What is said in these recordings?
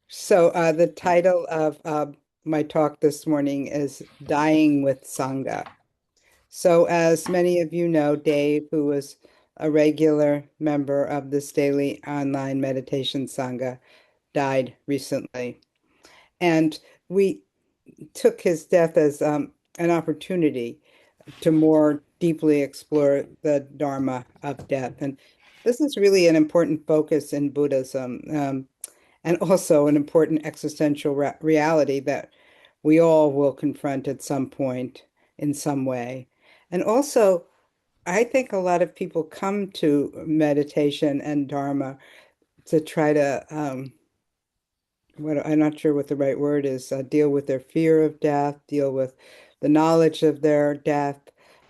So, the title of my talk this morning is Dying with Sangha. So, as many of you know, Dave, who was a regular member of this daily online meditation Sangha, died recently. And we took his death as an opportunity to more deeply explore the Dharma of death. And this is really an important focus in Buddhism. And also an important existential reality that we all will confront at some point in some way. And also, I think a lot of people come to meditation and Dharma to try to, what I'm not sure what the right word is, deal with their fear of death, deal with the knowledge of their death,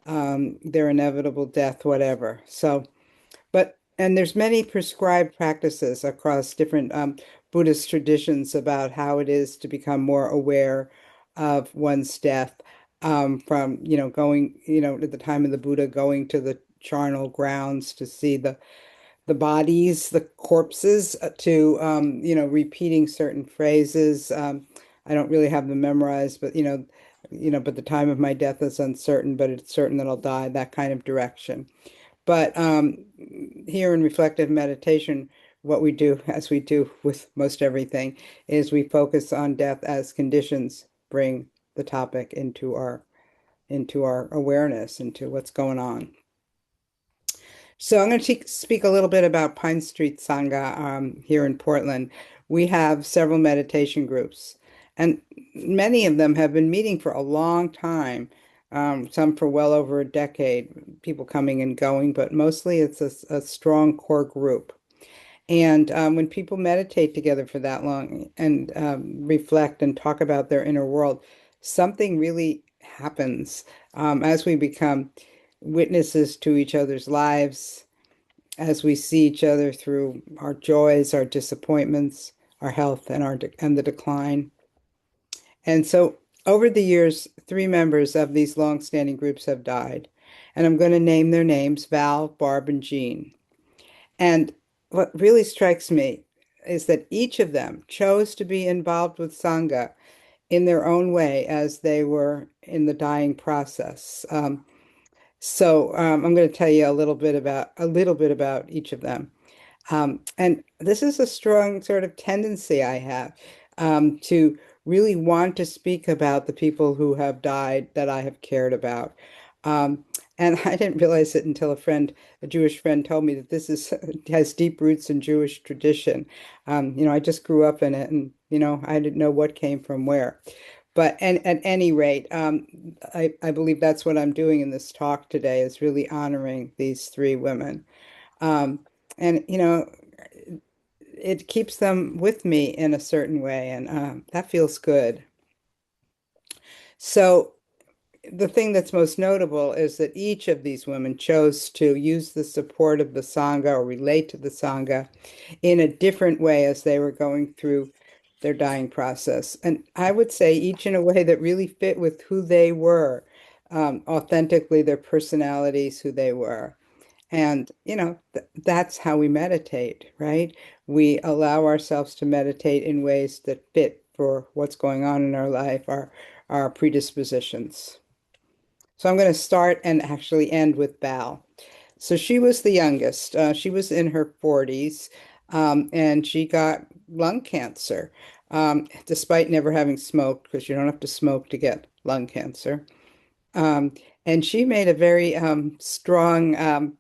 their inevitable death, whatever. And there's many prescribed practices across different Buddhist traditions about how it is to become more aware of one's death, from, going, at the time of the Buddha, going to the charnel grounds to see the bodies, the corpses, to, repeating certain phrases. I don't really have them memorized, but, but the time of my death is uncertain, but it's certain that I'll die, that kind of direction. But here in reflective meditation, what we do, as we do with most everything, is we focus on death as conditions bring the topic into our awareness, into what's going on. So I'm going to speak a little bit about Pine Street Sangha here in Portland. We have several meditation groups, and many of them have been meeting for a long time, some for well over a decade, people coming and going, but mostly it's a strong core group. And when people meditate together for that long and reflect and talk about their inner world, something really happens as we become witnesses to each other's lives, as we see each other through our joys, our disappointments, our health, and and the decline. And so, over the years, three members of these long-standing groups have died, and I'm going to name their names: Val, Barb, and Jean. And what really strikes me is that each of them chose to be involved with Sangha in their own way as they were in the dying process. I'm going to tell you a little bit about each of them. And this is a strong sort of tendency I have, to really want to speak about the people who have died that I have cared about. Um, and I didn't realize it until a Jewish friend, told me that this is has deep roots in Jewish tradition. I just grew up in it, and I didn't know what came from where. But at any rate, I believe that's what I'm doing in this talk today, is really honoring these three women. Um, and it keeps them with me in a certain way, and that feels good. So the thing that's most notable is that each of these women chose to use the support of the Sangha or relate to the Sangha in a different way as they were going through their dying process. And I would say each in a way that really fit with who they were, authentically their personalities, who they were. And, that's how we meditate, right? We allow ourselves to meditate in ways that fit for what's going on in our life, our predispositions. So I'm going to start and actually end with Val. So she was the youngest. She was in her 40s, and she got lung cancer, despite never having smoked, because you don't have to smoke to get lung cancer. Um, and she made a very strong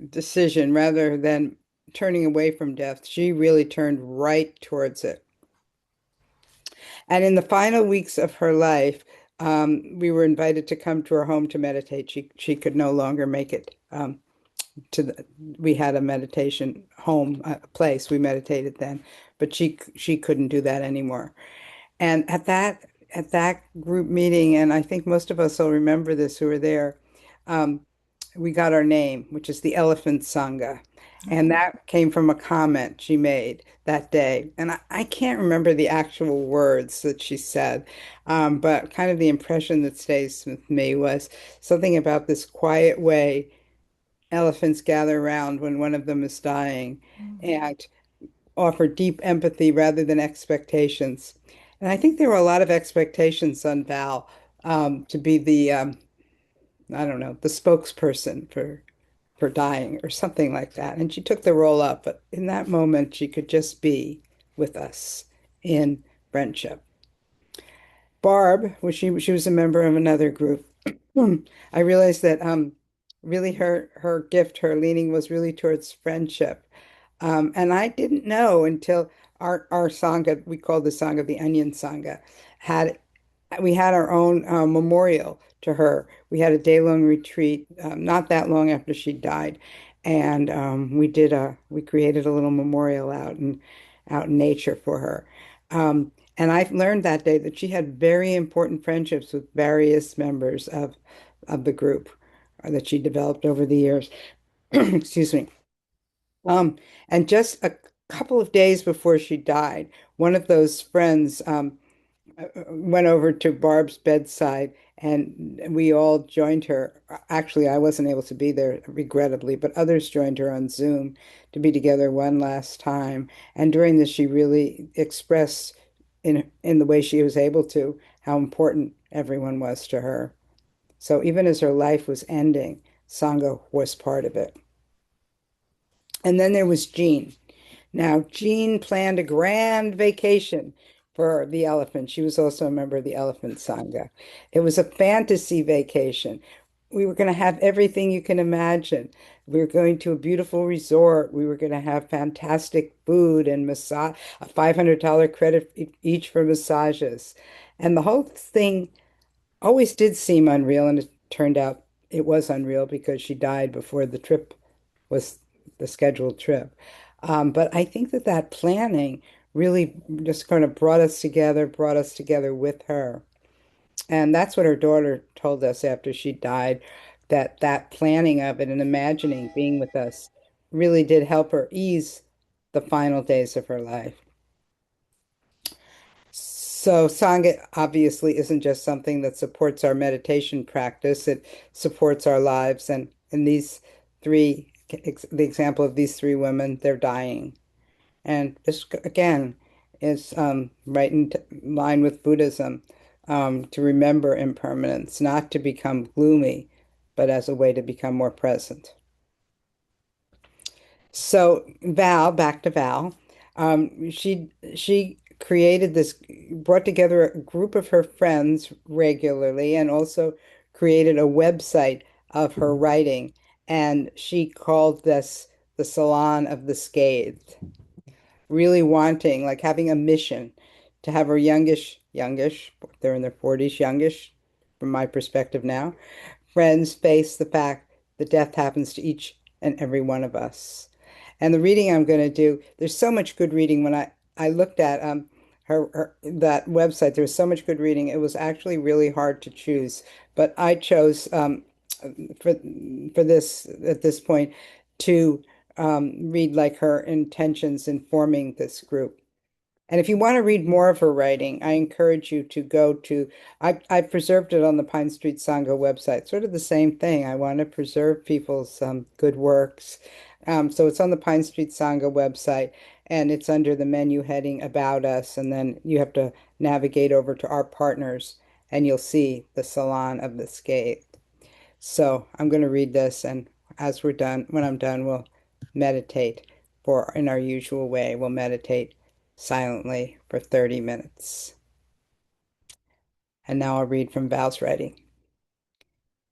decision. Rather than turning away from death, she really turned right towards it. And in the final weeks of her life, we were invited to come to her home to meditate. She could no longer make it we had a meditation home, place. We meditated then, but she couldn't do that anymore. And at that group meeting, and I think most of us will remember this who were there, um, we got our name, which is the Elephant Sangha. And that came from a comment she made that day. And I can't remember the actual words that she said, but kind of the impression that stays with me was something about this quiet way elephants gather around when one of them is dying. Mm. And offer deep empathy rather than expectations. And I think there were a lot of expectations on Val to be the I don't know, the spokesperson for dying or something like that. And she took the role up, but in that moment, she could just be with us in friendship. Barb, she was a member of another group. I realized that really her gift, her leaning was really towards friendship. And I didn't know until our Sangha, we called the Sangha the Onion Sangha, had we had our own memorial to her. We had a day-long retreat not that long after she died, and we created a little memorial out in nature for her. And I learned that day that she had very important friendships with various members of the group that she developed over the years. Excuse me. Um, and just a couple of days before she died, one of those friends went over to Barb's bedside and we all joined her. Actually, I wasn't able to be there, regrettably, but others joined her on Zoom to be together one last time. And during this, she really expressed in the way she was able to how important everyone was to her. So even as her life was ending, Sangha was part of it. And then there was Jean. Now, Jean planned a grand vacation for the elephant. She was also a member of the Elephant Sangha. It was a fantasy vacation. We were going to have everything you can imagine. We were going to a beautiful resort. We were going to have fantastic food and massage, a $500 credit each for massages. And the whole thing always did seem unreal, and it turned out it was unreal because she died before the trip was the scheduled trip. But I think that that planning really just kind of brought us together with her. And that's what her daughter told us after she died, that that planning of it and imagining being with us really did help her ease the final days of her life. So Sangha obviously isn't just something that supports our meditation practice, it supports our lives. And in these the example of these three women, they're dying. And this, again, is right in line with Buddhism, to remember impermanence, not to become gloomy, but as a way to become more present. So Val, back to Val, she created this, brought together a group of her friends regularly, and also created a website of her writing, and she called this the Salon of the Scathed, really wanting, like having a mission to have her youngish, they're in their 40s, youngish, from my perspective now, friends face the fact that death happens to each and every one of us. And the reading I'm going to do, there's so much good reading. When I looked at her that website, there was so much good reading. It was actually really hard to choose, but I chose for for this at this point to read like her intentions in forming this group. And if you want to read more of her writing, I encourage you to go to, I preserved it on the Pine Street Sangha website, sort of the same thing. I want to preserve people's good works. So it's on the Pine Street Sangha website, and it's under the menu heading About Us. And then you have to navigate over to Our Partners, and you'll see the Salon of the Scathed. So I'm going to read this, and as we're done, when I'm done, we'll meditate for in our usual way. We'll meditate silently for 30 minutes. And now I'll read from Val's writing.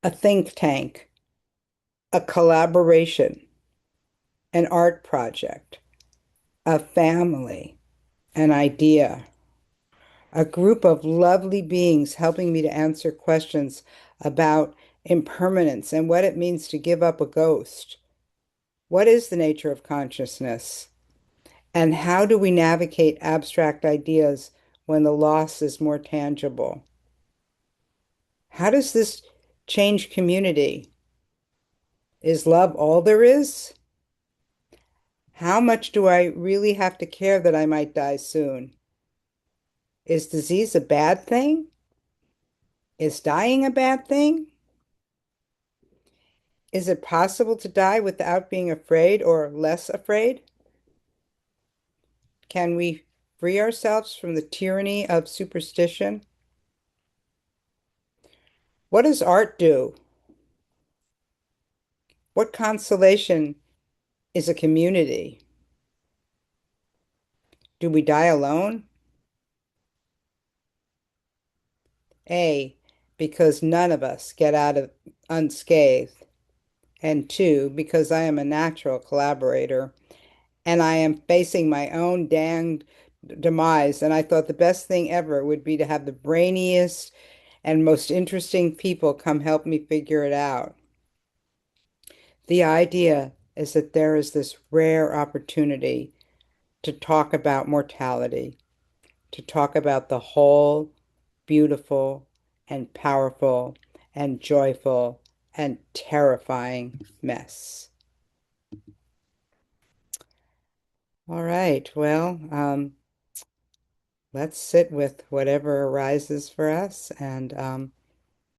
A think tank, a collaboration, an art project, a family, an idea, a group of lovely beings helping me to answer questions about impermanence and what it means to give up a ghost. What is the nature of consciousness? And how do we navigate abstract ideas when the loss is more tangible? How does this change community? Is love all there is? How much do I really have to care that I might die soon? Is disease a bad thing? Is dying a bad thing? Is it possible to die without being afraid or less afraid? Can we free ourselves from the tyranny of superstition? What does art do? What consolation is a community? Do we die alone? A, because none of us get out of unscathed. And two, because I am a natural collaborator and I am facing my own danged demise. And I thought the best thing ever would be to have the brainiest and most interesting people come help me figure it out. The idea is that there is this rare opportunity to talk about mortality, to talk about the whole beautiful and powerful and joyful and terrifying mess. All right, well, let's sit with whatever arises for us. And